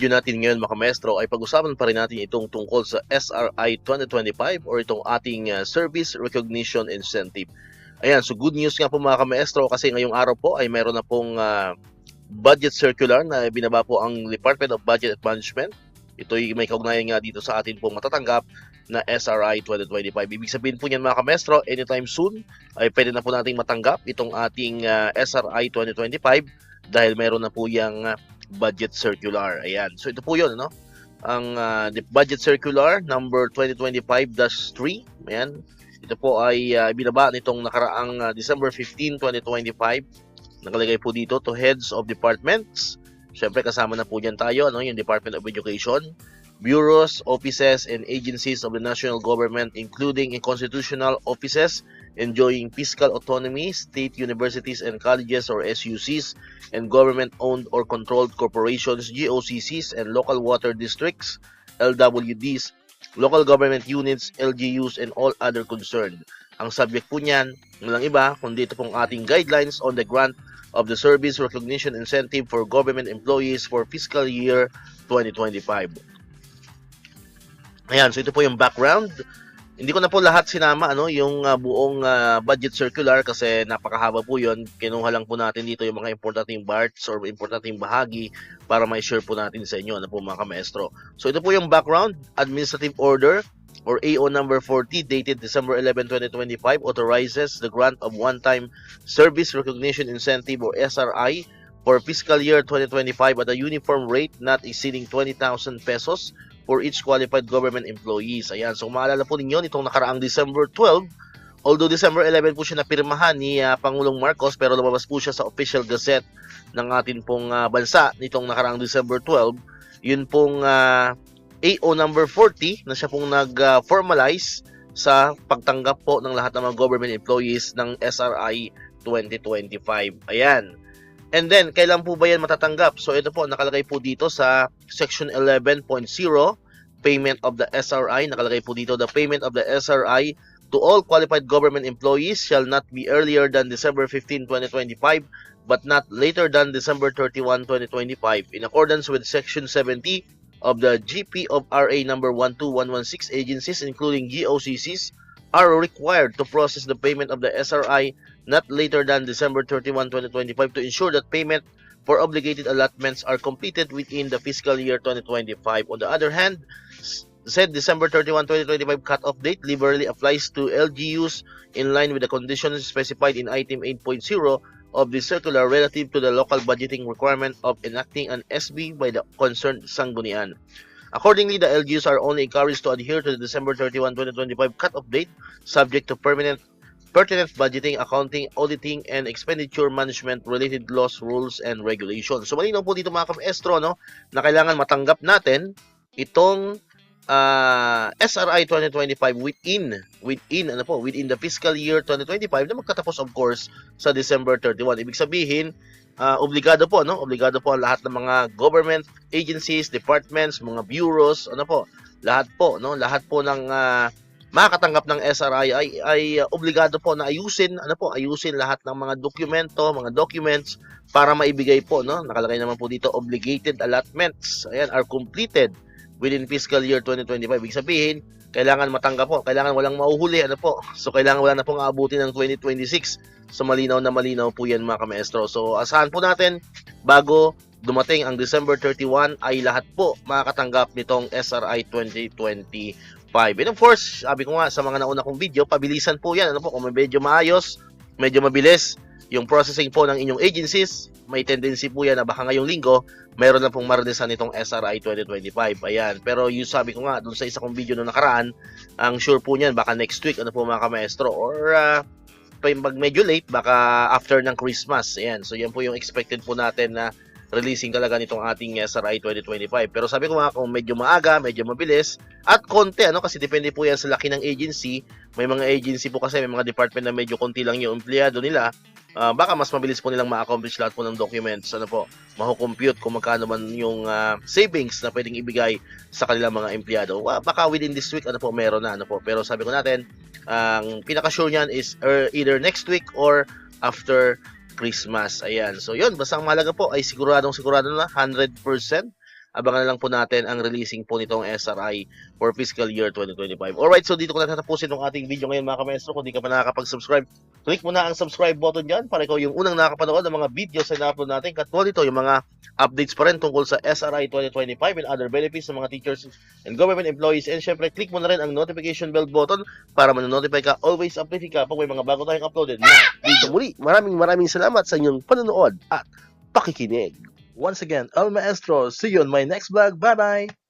video natin ngayon mga maestro ay pag-usapan pa rin natin itong tungkol sa SRI 2025 or itong ating Service Recognition Incentive. Ayan, so good news nga po mga maestro kasi ngayong araw po ay mayroon na pong budget circular na binaba po ang Department of Budget and Management. Ito'y may kaugnayan nga dito sa atin pong matatanggap na SRI 2025. Ibig sabihin po niyan mga maestro, anytime soon ay pwede na po nating matanggap itong ating SRI 2025 dahil mayroon na po yung budget circular. Ayan. So ito po 'yon, no? Ang the budget circular number 2025-3. Ayan. Ito po ay binaba nitong nakaraang December 15, 2025. Nakalagay po dito to heads of departments. Syempre kasama na po diyan tayo, no, yung Department of Education, bureaus, offices and agencies of the national government including constitutional offices enjoying fiscal autonomy, state universities and colleges or SUCs, and government-owned or controlled corporations, GOCCs, and local water districts, LWDs, local government units, LGUs, and all other concerned. Ang subject po niyan, walang iba, kundi ito pong ating guidelines on the grant of the Service Recognition Incentive for Government Employees for Fiscal Year 2025. Ayan, so ito po yung background. Hindi ko na po lahat sinama yung buong budget circular kasi napakahaba po 'yon. Kinuha lang po natin dito yung mga importanteng parts or importanteng bahagi para ma-share po natin sa inyo po mga maestro. So ito po yung background, Administrative Order or AO number 40 dated December 11, 2025 authorizes the grant of one-time Service Recognition Incentive or SRI for fiscal year 2025 at a uniform rate not exceeding 20,000 pesos for each qualified government employees. Ayan, so maalala po ninyo nitong nakaraang December 12, although December 11 po siya napirmahan ni Pangulong Marcos pero lumabas po siya sa official gazette ng atin pong bansa nitong nakaraang December 12. Yun pong AO number 40 na siya pong nag-formalize sa pagtanggap po ng lahat ng mga government employees ng SRI 2025. Ayan. And then, kailan po ba yan matatanggap? So, ito po, nakalagay po dito sa Section 11.0, Payment of the SRI. Nakalagay po dito, the payment of the SRI to all qualified government employees shall not be earlier than December 15, 2025, but not later than December 31, 2025, in accordance with Section 70 of the GP of RA number 12116 agencies, including GOCCs, are required to process the payment of the SRI not later than December 31, 2025 to ensure that payment for obligated allotments are completed within the fiscal year 2025. On the other hand, said December 31, 2025 cut-off date liberally applies to LGUs in line with the conditions specified in item 8.0 of the circular relative to the local budgeting requirement of enacting an SB by the concerned sanggunian. Accordingly, the LGUs are only encouraged to adhere to the December 31, 2025 cut-off date subject to pertinent budgeting, accounting, auditing, and expenditure management related laws, rules, and regulations. So, malinaw po dito mga ka-maestro, no, na kailangan matanggap natin itong SRI 2025 within the fiscal year 2025 na magtatapos of course sa December 31. Ibig sabihin, obligado po ang lahat ng mga government agencies, departments, mga bureaus, lahat po ng makakatanggap ng SRI ay obligado po na ayusin lahat ng mga documents para maibigay po, no? Nakalagay naman po dito obligated allotments. Ayan, are completed within fiscal year 2025. Ibig sabihin, kailangan matanggap po, kailangan walang mauhuli, So kailangan wala na pong aabutin ng 2026. So malinaw po 'yan mga ka-maestro. So asahan po natin bago dumating ang December 31 ay lahat po makakatanggap nitong SRI 2025. And of course, sabi ko nga sa mga nauna kong video, pabilisan po yan. Kung medyo maayos, medyo mabilis yung processing po ng inyong agencies, may tendency po yan na baka ngayong linggo, mayroon na pong mareleasean nitong SRI 2025. Ayan. Pero yung sabi ko nga, dun sa isa kong video na nakaraan, ang sure po niyan, baka next week, mga ka-maestro, or pag medyo late, baka after ng Christmas. Ayan. So yan po yung expected po natin na releasing talaga nitong ating SRI 2025. Pero sabi ko nga, kung medyo maaga, medyo mabilis, at konti, kasi depende po yan sa laki ng agency. May mga agency po kasi, may mga department na medyo konti lang yung empleyado nila. Baka mas mabilis po nilang ma-accomplish lahat po ng documents. Makukompute kung magkano man yung savings na pwedeng ibigay sa kanilang mga empleyado. Baka within this week, meron na, Pero sabi ko natin, ang pinaka-sure niyan is either next week or after Christmas. Ayan. So, yun. Basta ang mahalaga po ay sigurado na 100% abangan na lang po natin ang releasing po nitong SRI for fiscal year 2025. Alright, so dito ko na tatapusin ng ating video ngayon mga ka-maestro. Kung di ka pa nakakapag-subscribe, click mo na ang subscribe button dyan para ikaw yung unang nakakapanood ng mga videos na na-upload natin. Katulad ito, yung mga updates pa rin tungkol sa SRI 2025 and other benefits ng mga teachers and government employees. And syempre, click mo na rin ang notification bell button para manonotify ka, always update ka pag may mga bago tayong uploaded na video. Muli, maraming salamat sa inyong panonood at pakikinig. Once again, El Maestro, see you on my next vlog. Bye-bye!